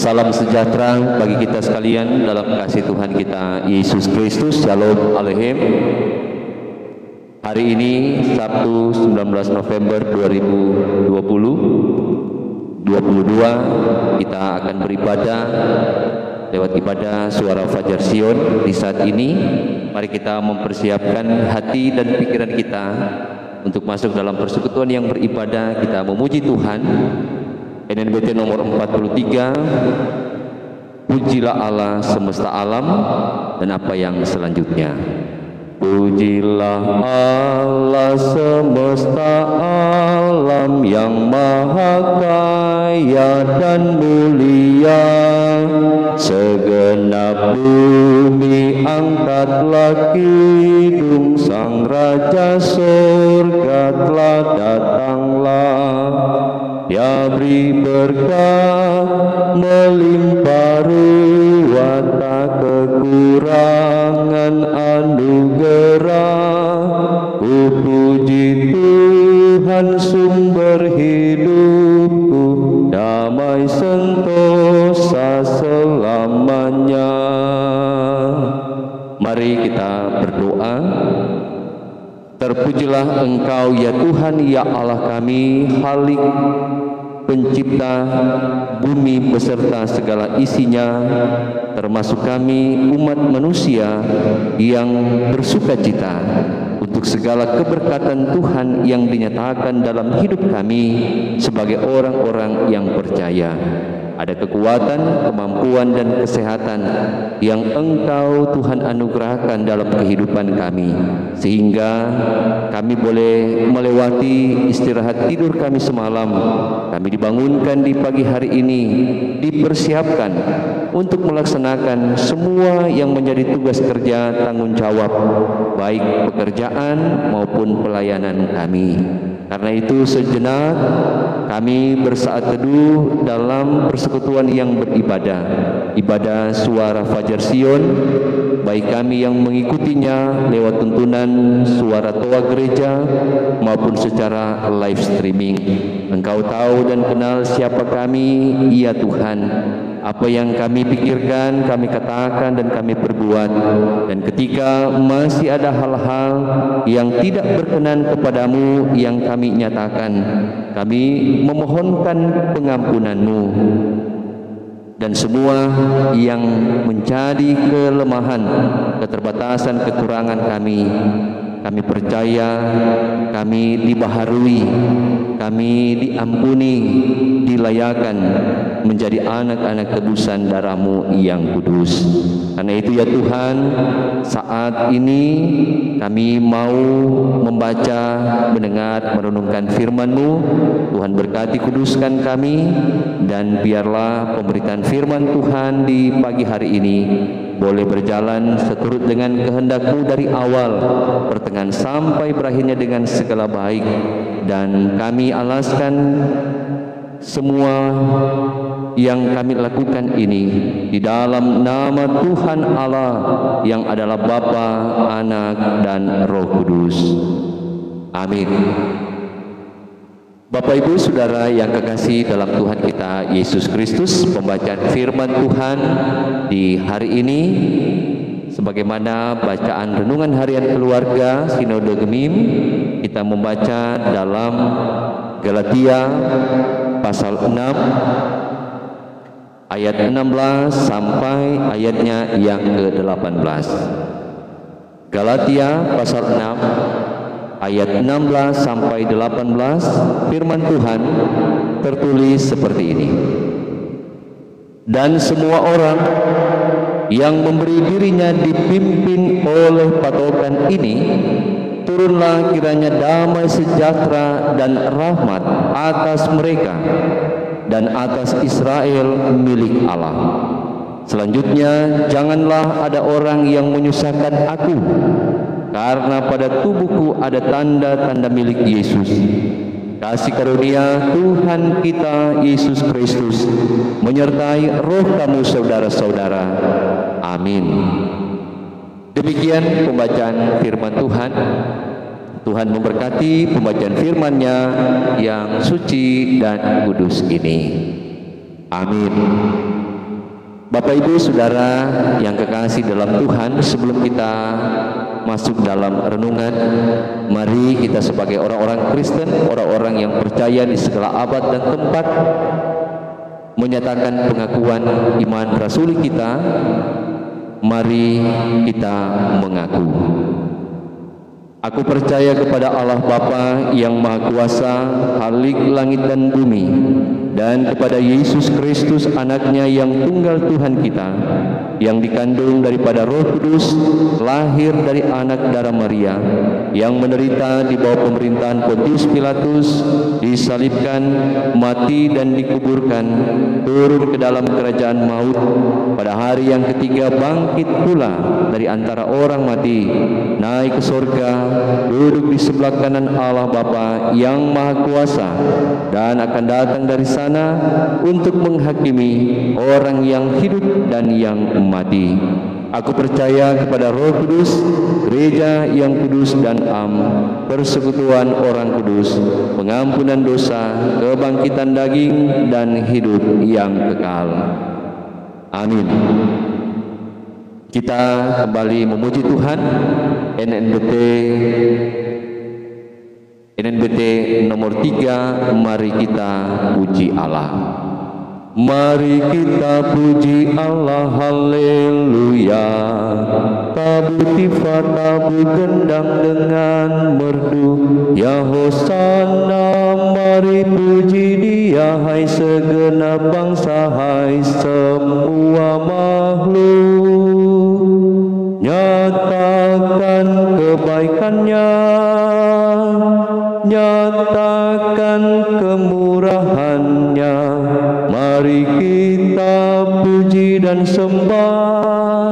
Salam sejahtera bagi kita sekalian dalam kasih Tuhan kita Yesus Kristus. Shalom Aleichem. Hari ini Sabtu 19 November 2022 kita akan beribadah lewat ibadah Suara Fajar Sion. Di saat ini mari kita mempersiapkan hati dan pikiran kita untuk masuk dalam persekutuan yang beribadah. Kita memuji Tuhan. NNBT nomor 43, pujilah Allah semesta alam, dan apa yang selanjutnya. Pujilah Allah semesta alam yang maha kaya dan mulia, segenap bumi angkatlah kidung, sang raja surga telah datanglah. Ya beri berkah melimpah ruah, tak kekurangan anugerah. Ku puji Tuhan sumber hidupku, damai sentosa selamanya. Mari kita berdoa. Terpujilah Engkau ya Tuhan, ya Allah kami, Khalik, pencipta bumi beserta segala isinya, termasuk kami umat manusia yang bersukacita untuk segala keberkatan Tuhan yang dinyatakan dalam hidup kami sebagai orang-orang yang percaya. Ada kekuatan, kemampuan, dan kesehatan yang Engkau Tuhan anugerahkan dalam kehidupan kami, sehingga kami boleh melewati istirahat tidur kami semalam. Kami dibangunkan di pagi hari ini, dipersiapkan untuk melaksanakan semua yang menjadi tugas kerja tanggung jawab, baik pekerjaan maupun pelayanan kami. Karena itu sejenak kami bersaat teduh dalam persekutuan yang beribadah, ibadah Suara Fajar Sion, baik kami yang mengikutinya lewat tuntunan suara toa gereja maupun secara live streaming. Engkau tahu dan kenal siapa kami, ya Tuhan. Apa yang kami pikirkan, kami katakan, dan kami perbuat. Dan ketika masih ada hal-hal yang tidak berkenan kepadamu yang kami nyatakan, kami memohonkan pengampunan-Mu. Dan semua yang menjadi kelemahan, keterbatasan, kekurangan kami percaya, kami dibaharui, kami diampuni, dilayakan menjadi anak-anak tebusan darah-Mu yang kudus. Karena itu ya Tuhan, saat ini kami mau membaca, mendengar, merenungkan firman-Mu. Tuhan berkati, kuduskan kami, dan biarlah pemberitaan firman Tuhan di pagi hari ini boleh berjalan seturut dengan kehendak-Mu dari awal, pertengahan sampai berakhirnya dengan segala baik. Dan kami alaskan semua yang kami lakukan ini di dalam nama Tuhan Allah yang adalah Bapa, Anak, dan Roh Kudus. Amin. Bapak Ibu Saudara yang kekasih dalam Tuhan kita Yesus Kristus, pembacaan firman Tuhan di hari ini sebagaimana bacaan renungan harian keluarga Sinode Gemim, kita membaca dalam Galatia pasal 6 ayat 16 sampai ayatnya yang ke-18. Galatia pasal 6 ayat 16 sampai 18, firman Tuhan tertulis seperti ini. Dan semua orang yang memberi dirinya dipimpin oleh patokan ini, turunlah kiranya damai sejahtera dan rahmat atas mereka dan atas Israel milik Allah. Selanjutnya, janganlah ada orang yang menyusahkan aku, karena pada tubuhku ada tanda-tanda milik Yesus. Kasih karunia Tuhan kita Yesus Kristus menyertai roh kamu saudara-saudara. Amin. Demikian pembacaan firman Tuhan. Tuhan memberkati pembacaan firman-Nya yang suci dan kudus ini. Amin. Bapak Ibu Saudara yang kekasih dalam Tuhan, sebelum kita masuk dalam renungan, mari kita sebagai orang-orang Kristen, orang-orang yang percaya di segala abad dan tempat, menyatakan pengakuan iman rasuli kita. Mari kita mengaku. Aku percaya kepada Allah Bapa yang Maha Kuasa, Khalik langit dan bumi, dan kepada Yesus Kristus anaknya yang tunggal Tuhan kita, yang dikandung daripada Roh Kudus, lahir dari anak darah Maria, yang menderita di bawah pemerintahan Pontius Pilatus, disalibkan, mati dan dikuburkan, turun ke dalam kerajaan maut, pada hari yang ketiga bangkit pula dari antara orang mati, naik ke surga, duduk di sebelah kanan Allah Bapa yang Maha Kuasa, dan akan datang dari sana untuk menghakimi orang yang hidup dan yang mati. Aku percaya kepada Roh Kudus, gereja yang kudus dan am, persekutuan orang kudus, pengampunan dosa, kebangkitan daging, dan hidup yang kekal. Amin. Kita kembali memuji Tuhan. NNBT nomor 3, mari kita puji Allah. Mari kita puji Allah, haleluya. Tabu tifa, tabu gendang dengan merdu, ya hosana. Mari puji Dia, hai segenap bangsa, hai semua makhluk. Nyatakan kebaikannya, nyatakan kemurahannya. Mari kita puji dan sembah,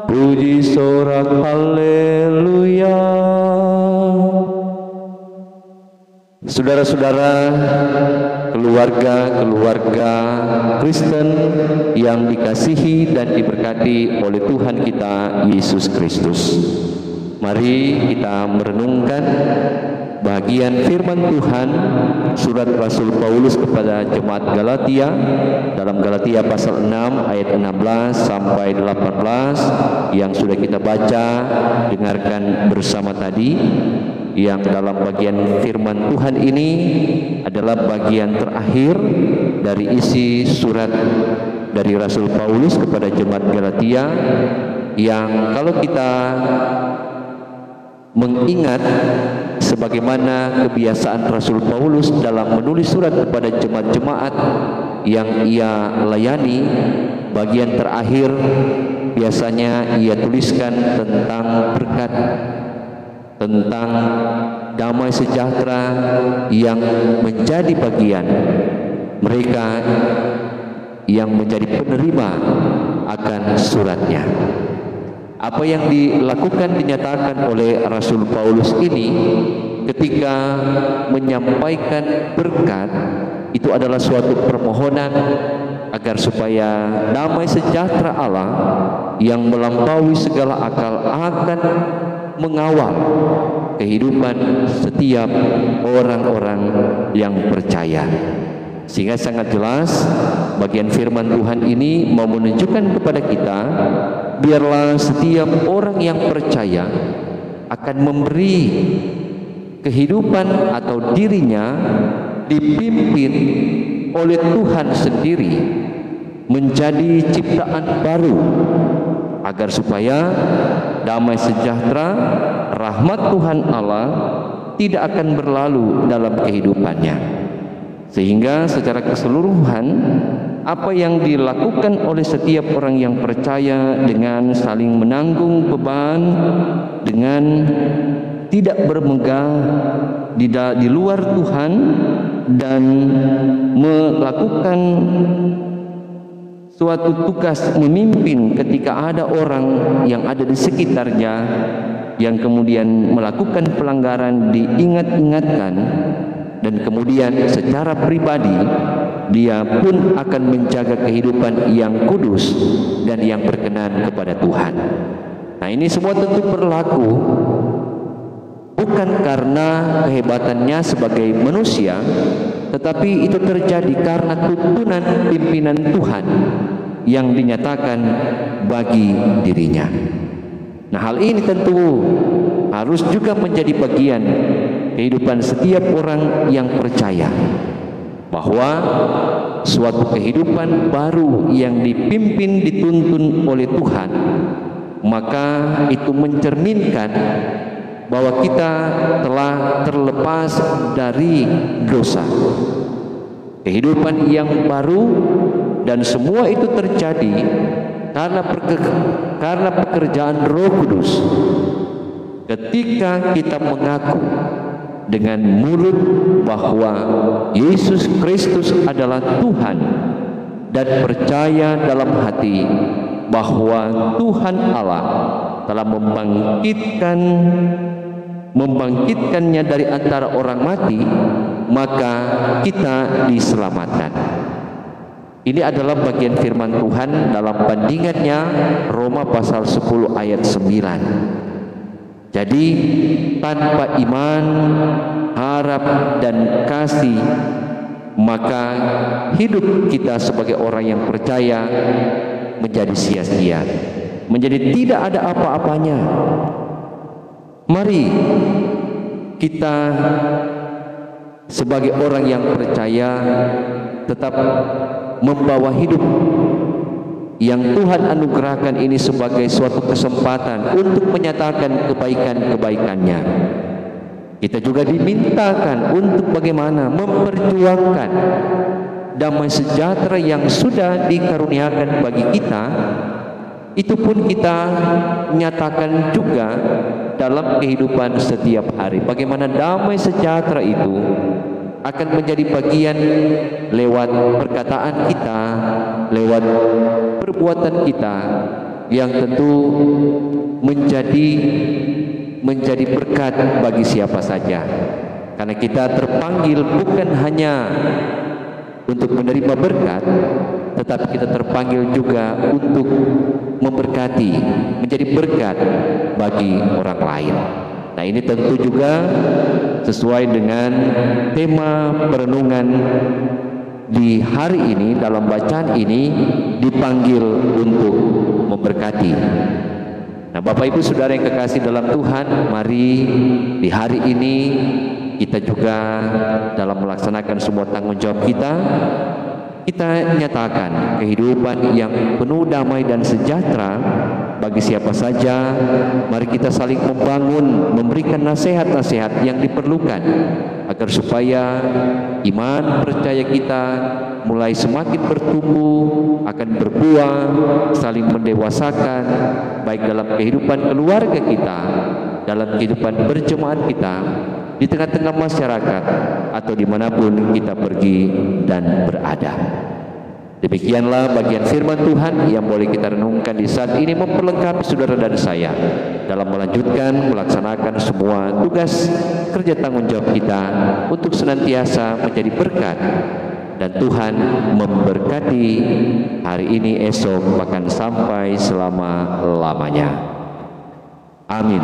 puji sorak haleluya. Saudara-saudara, keluarga Kristen yang dikasihi dan diberkati oleh Tuhan kita Yesus Kristus, mari kita merenungkan bagian firman Tuhan surat Rasul Paulus kepada jemaat Galatia, dalam Galatia pasal 6 ayat 16 sampai 18 yang sudah kita baca, dengarkan bersama tadi. Yang dalam bagian firman Tuhan ini adalah bagian terakhir dari isi surat dari Rasul Paulus kepada jemaat Galatia, yang kalau kita mengingat sebagaimana kebiasaan Rasul Paulus dalam menulis surat kepada jemaat-jemaat yang ia layani, bagian terakhir biasanya ia tuliskan tentang berkat, tentang damai sejahtera yang menjadi bagian mereka yang menjadi penerima akan suratnya. Apa yang dilakukan, dinyatakan oleh Rasul Paulus ini ketika menyampaikan berkat, itu adalah suatu permohonan agar supaya damai sejahtera Allah yang melampaui segala akal akan mengawal kehidupan setiap orang-orang yang percaya. Sehingga sangat jelas bagian firman Tuhan ini mau menunjukkan kepada kita, biarlah setiap orang yang percaya akan memberi kehidupan atau dirinya dipimpin oleh Tuhan sendiri menjadi ciptaan baru, agar supaya damai sejahtera, rahmat Tuhan Allah tidak akan berlalu dalam kehidupannya. Sehingga secara keseluruhan apa yang dilakukan oleh setiap orang yang percaya dengan saling menanggung beban, dengan tidak bermegah di luar Tuhan, dan melakukan suatu tugas memimpin ketika ada orang yang ada di sekitarnya yang kemudian melakukan pelanggaran, diingat-ingatkan, dan kemudian secara pribadi dia pun akan menjaga kehidupan yang kudus dan yang berkenan kepada Tuhan. Nah, ini semua tentu berlaku bukan karena kehebatannya sebagai manusia, tetapi itu terjadi karena tuntunan pimpinan Tuhan yang dinyatakan bagi dirinya. Nah, hal ini tentu harus juga menjadi bagian kehidupan setiap orang yang percaya bahwa suatu kehidupan baru yang dipimpin dituntun oleh Tuhan, maka itu mencerminkan bahwa kita telah terlepas dari dosa. Kehidupan yang baru, dan semua itu terjadi karena pekerjaan Roh Kudus. Ketika kita mengaku dengan mulut bahwa Yesus Kristus adalah Tuhan dan percaya dalam hati bahwa Tuhan Allah telah membangkitkannya dari antara orang mati, maka kita diselamatkan. Ini adalah bagian firman Tuhan dalam bandingannya Roma pasal 10 ayat 9. Jadi tanpa iman, harap dan kasih, maka hidup kita sebagai orang yang percaya menjadi sia-sia, menjadi tidak ada apa-apanya. Mari kita sebagai orang yang percaya tetap membawa hidup yang Tuhan anugerahkan ini sebagai suatu kesempatan untuk menyatakan kebaikan-kebaikannya. Kita juga dimintakan untuk bagaimana memperjuangkan damai sejahtera yang sudah dikaruniakan bagi kita. Itu pun kita nyatakan juga dalam kehidupan setiap hari. Bagaimana damai sejahtera itu akan menjadi bagian lewat perkataan kita, lewat perbuatan kita, yang tentu menjadi berkat bagi siapa saja. Karena kita terpanggil bukan hanya untuk menerima berkat, tetapi kita terpanggil juga untuk memberkati, menjadi berkat bagi orang lain. Nah, ini tentu juga sesuai dengan tema perenungan di hari ini. Dalam bacaan ini dipanggil untuk memberkati. Nah, Bapak Ibu Saudara yang kekasih dalam Tuhan, mari di hari ini kita juga dalam melaksanakan semua tanggung jawab kita nyatakan kehidupan yang penuh damai dan sejahtera bagi siapa saja. Mari kita saling membangun, memberikan nasihat-nasihat yang diperlukan agar supaya iman percaya kita mulai semakin bertumbuh, akan berbuah, saling mendewasakan, baik dalam kehidupan keluarga kita, dalam kehidupan berjemaat kita, di tengah-tengah masyarakat, atau dimanapun kita pergi dan berada. Demikianlah bagian firman Tuhan yang boleh kita renungkan di saat ini, memperlengkapi saudara dan saya dalam melanjutkan melaksanakan semua tugas kerja tanggung jawab kita untuk senantiasa menjadi berkat, dan Tuhan memberkati hari ini, esok, bahkan sampai selama-lamanya. Amin.